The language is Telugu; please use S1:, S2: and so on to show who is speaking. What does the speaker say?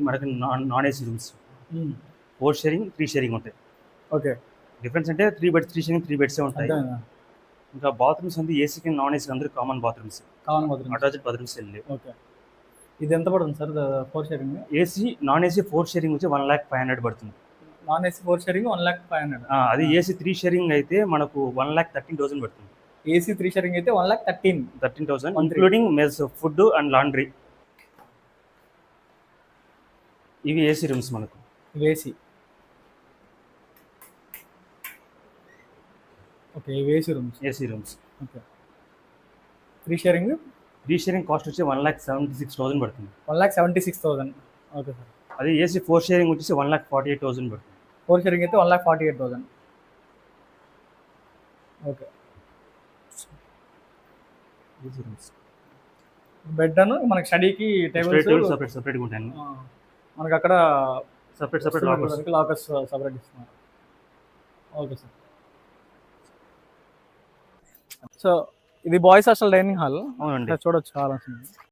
S1: మనకి non AC rooms 4 sharing 3 sharing ఉంటాయి.
S2: ఓకే.
S1: డిఫరెన్స్ అంటే 3 బెడ్స్ 3 షేరింగ్ 3 బెడ్సే ఉంటాయి. ఇంకా బాత్రూమ్స్ అంతా ఏసీకి నాన్ ఏసీకి అందరూ కామన్ బాత్రూమ్స్, అటాచ్డ్ బాత్రూమ్స్ వెళ్ళి.
S2: ఓకే. ఇది ఎంత పడుతుంది sir 4 sharing?
S1: AC non AC 4 sharing వచ్చి 1,500,000 పడుతుంది.
S2: Non AC 4 sharing 1,500,000.
S1: అది ఏసీ 3 షేరింగ్ అయితే మనకు 1,13,000 పడుతుంది.
S2: ఏసీ 3 షేరింగ్ అయితే
S1: 1,13,000 including mess, food and laundry. ఇవి ఏసీ రూమ్స్ మనకు.
S2: ఏసీ. ఓకే. ఇవి AC rooms.
S1: AC rooms.
S2: Okay. 3 sharing?
S1: 3 sharing cost వచ్చి 1,76,000 పడుతుంది.
S2: 1,76,000. Okay sir.
S1: అది ఏసీ 4 షేరింగ్ వచ్చేసి 1,48,000 పడుతుంది.
S2: 4 షేరింగ్ అయితే 1,48,000. ఓకే.
S1: AC rooms.
S2: బెడ్ అను మనకి స్టడీకి టేబుల్స్
S1: సెపరేట్గా ఉంటాయి.
S2: మనకి అక్కడ
S1: సెపరేట్
S2: లాకర్స్ సెపరేట్ ఇస్తున్నారు. Okay sir. సో ఇది బాయ్స్ హాస్టల్ డైనింగ్ హాల్.
S1: అవునండి.
S2: చూడొచ్చు చాలా.